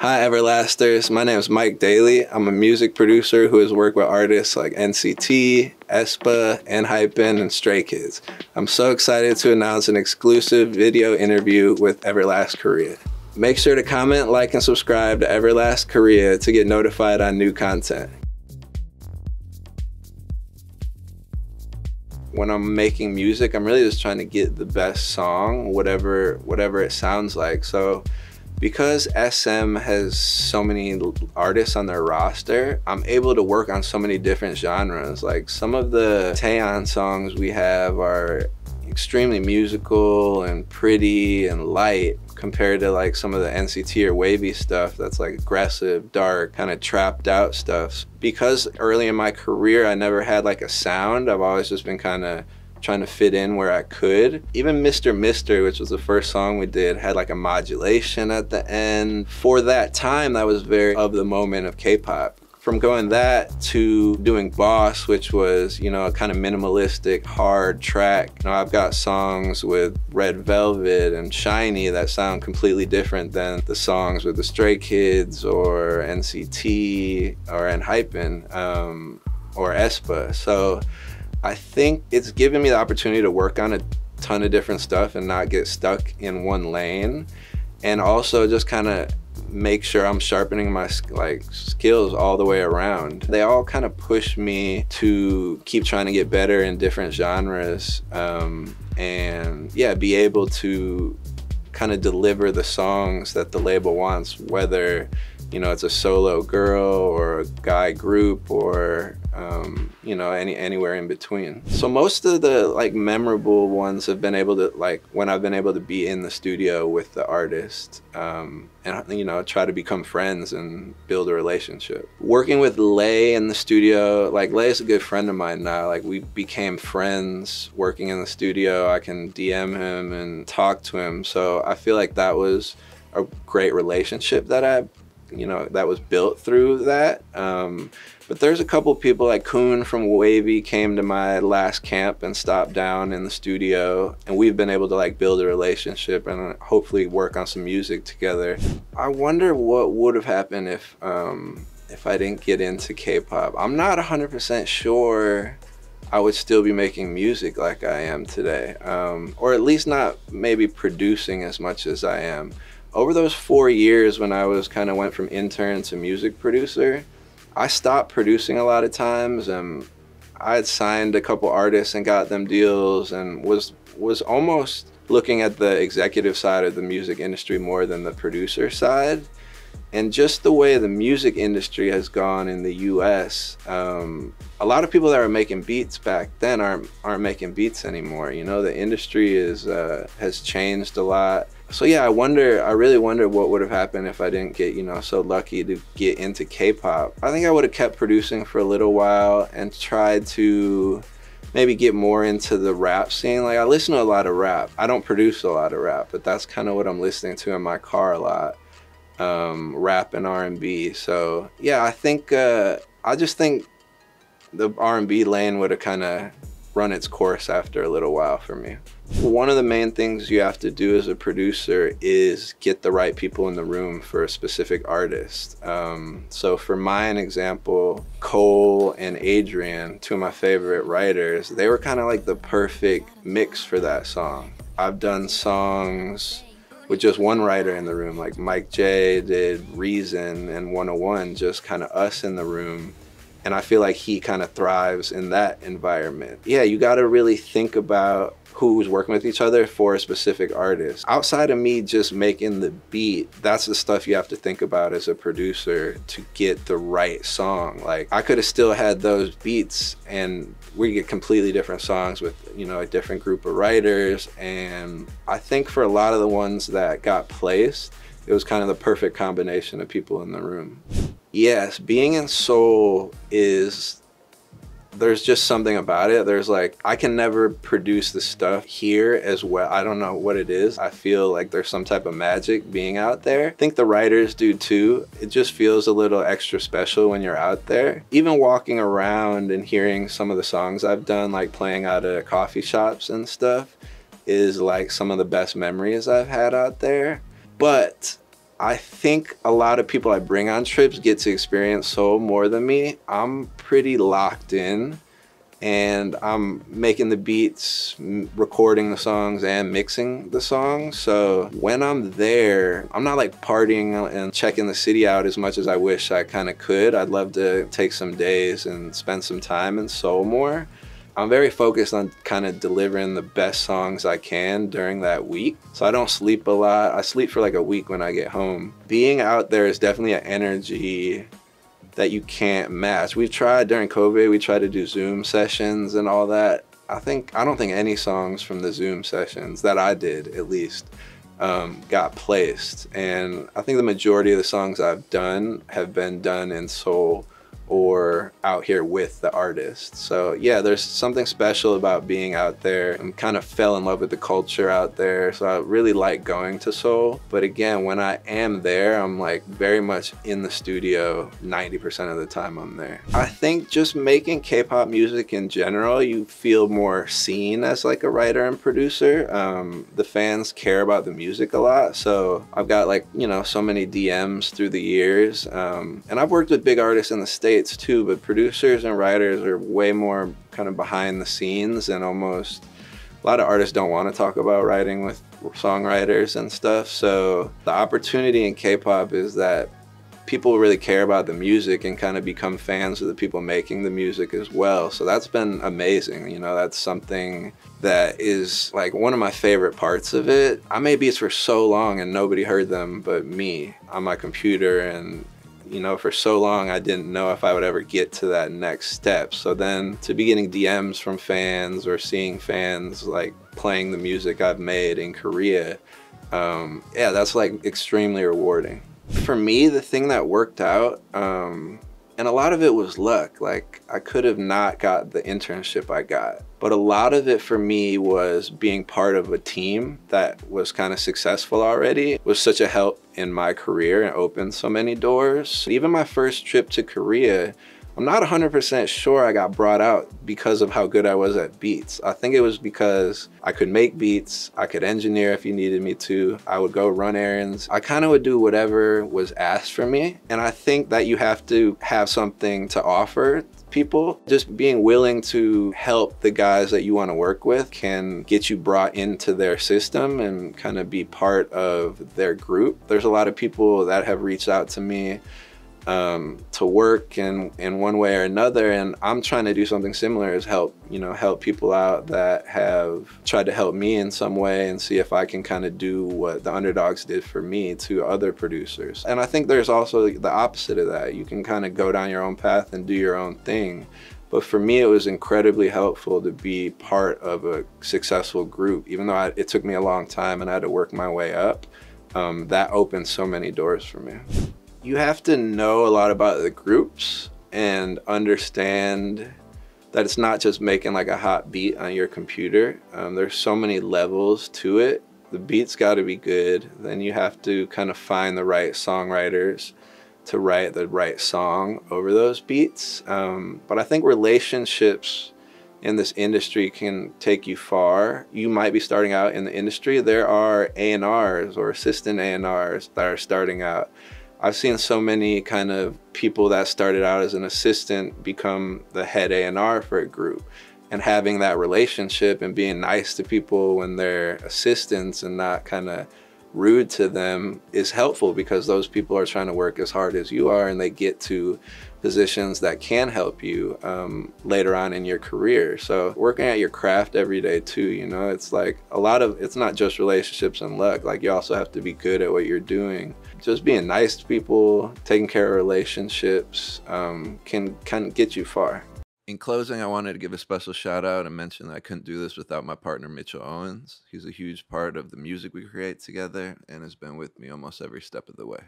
Hi Everlasters, my name is Mike Daly. I'm a music producer who has worked with artists like NCT, aespa, ENHYPEN, and Stray Kids. I'm so excited to announce an exclusive video interview with Everlast Korea. Make sure to comment, like, and subscribe to Everlast Korea to get notified on new content. When I'm making music, I'm really just trying to get the best song, whatever it sounds like. So because SM has so many artists on their roster, I'm able to work on so many different genres. Like some of the Taeyeon songs we have are extremely musical and pretty and light compared to like some of the NCT or WayV stuff that's like aggressive, dark, kind of trapped out stuff. Because early in my career I never had like a sound, I've always just been kind of trying to fit in where I could. Even Mr. Mister, which was the first song we did, had like a modulation at the end. For that time, that was very of the moment of K-pop. From going that to doing Boss, which was, you know, a kind of minimalistic, hard track. You know, I've got songs with Red Velvet and Shiny that sound completely different than the songs with the Stray Kids or NCT or ENHYPEN or aespa. So I think it's given me the opportunity to work on a ton of different stuff and not get stuck in one lane, and also just kind of make sure I'm sharpening my skills all the way around. They all kind of push me to keep trying to get better in different genres, and yeah, be able to kind of deliver the songs that the label wants, whether, you know, it's a solo girl or a guy group or you know, anywhere in between. So most of the like memorable ones have been able to, like, when I've been able to be in the studio with the artist and, you know, try to become friends and build a relationship. Working with Lay in the studio, like Lay is a good friend of mine now. Like we became friends working in the studio. I can DM him and talk to him. So I feel like that was a great relationship that that was built through that. But there's a couple people like Kun from WayV came to my last camp and stopped down in the studio, and we've been able to like build a relationship and hopefully work on some music together. I wonder what would have happened if I didn't get into K-pop. I'm not 100% sure I would still be making music like I am today, or at least not maybe producing as much as I am. Over those 4 years when I was kind of went from intern to music producer, I stopped producing a lot of times, and I had signed a couple artists and got them deals and was almost looking at the executive side of the music industry more than the producer side. And just the way the music industry has gone in the US, a lot of people that were making beats back then aren't making beats anymore. You know, the industry has changed a lot. So yeah, I really wonder what would have happened if I didn't get, you know, so lucky to get into K-pop. I think I would have kept producing for a little while and tried to maybe get more into the rap scene. Like I listen to a lot of rap. I don't produce a lot of rap, but that's kind of what I'm listening to in my car a lot. Rap and R&B. So yeah, I just think the R&B lane would have kind of run its course after a little while for me. One of the main things you have to do as a producer is get the right people in the room for a specific artist. So for mine example, Cole and Adrian, two of my favorite writers, they were kind of like the perfect mix for that song. I've done songs with just one writer in the room, like Mike J did Reason and 101, just kind of us in the room. And I feel like he kind of thrives in that environment. Yeah, you gotta really think about who's working with each other for a specific artist. Outside of me just making the beat, that's the stuff you have to think about as a producer to get the right song. Like I could have still had those beats and we get completely different songs with, you know, a different group of writers. And I think for a lot of the ones that got placed, it was kind of the perfect combination of people in the room. Yes, being in Seoul there's just something about it. There's like, I can never produce the stuff here as well. I don't know what it is. I feel like there's some type of magic being out there. I think the writers do too. It just feels a little extra special when you're out there. Even walking around and hearing some of the songs I've done, like playing out at coffee shops and stuff, is like some of the best memories I've had out there. But I think a lot of people I bring on trips get to experience soul more than me. I'm pretty locked in and I'm making the beats, recording the songs, and mixing the songs. So when I'm there, I'm not like partying and checking the city out as much as I wish I kind of could. I'd love to take some days and spend some time in Seoul more. I'm very focused on kind of delivering the best songs I can during that week. So I don't sleep a lot. I sleep for like a week when I get home. Being out there is definitely an energy that you can't match. We've tried during COVID, we tried to do Zoom sessions and all that. I don't think any songs from the Zoom sessions that I did, at least, got placed. And I think the majority of the songs I've done have been done in Seoul or out here with the artist. So yeah, there's something special about being out there. I kind of fell in love with the culture out there, so I really like going to Seoul. But again, when I am there, I'm like very much in the studio 90% of the time I'm there. I think just making K-pop music in general, you feel more seen as like a writer and producer. The fans care about the music a lot, so I've got like, you know, so many DMs through the years. And I've worked with big artists in the States too, but producers and writers are way more kind of behind the scenes, and almost a lot of artists don't want to talk about writing with songwriters and stuff. So the opportunity in K-pop is that people really care about the music and kind of become fans of the people making the music as well. So that's been amazing. You know, that's something that is like one of my favorite parts of it. I made beats for so long and nobody heard them but me on my computer, and you know, for so long I didn't know if I would ever get to that next step. So then to be getting DMs from fans or seeing fans like playing the music I've made in Korea, yeah, that's like extremely rewarding. For me, the thing that worked out, and a lot of it was luck. Like I could have not got the internship I got, but a lot of it for me was being part of a team that was kind of successful already. It was such a help in my career and opened so many doors. Even my first trip to Korea, I'm not 100% sure I got brought out because of how good I was at beats. I think it was because I could make beats, I could engineer if you needed me to, I would go run errands. I kind of would do whatever was asked from me. And I think that you have to have something to offer people. Just being willing to help the guys that you want to work with can get you brought into their system and kind of be part of their group. There's a lot of people that have reached out to me to work in one way or another, and I'm trying to do something similar, is help people out that have tried to help me in some way and see if I can kind of do what the Underdogs did for me to other producers. And I think there's also the opposite of that. You can kind of go down your own path and do your own thing. But for me, it was incredibly helpful to be part of a successful group. Even though it took me a long time and I had to work my way up, that opened so many doors for me. You have to know a lot about the groups and understand that it's not just making like a hot beat on your computer. There's so many levels to it. The beat's got to be good. Then you have to kind of find the right songwriters to write the right song over those beats. But I think relationships in this industry can take you far. You might be starting out in the industry. There are A&Rs or assistant A&Rs that are starting out. I've seen so many kind of people that started out as an assistant become the head A&R for a group, and having that relationship and being nice to people when they're assistants and not kind of rude to them is helpful, because those people are trying to work as hard as you are and they get to positions that can help you later on in your career. So working at your craft every day too, you know, it's like it's not just relationships and luck. Like you also have to be good at what you're doing. Just being nice to people, taking care of relationships can kind of get you far. In closing, I wanted to give a special shout out and mention that I couldn't do this without my partner, Mitchell Owens. He's a huge part of the music we create together and has been with me almost every step of the way.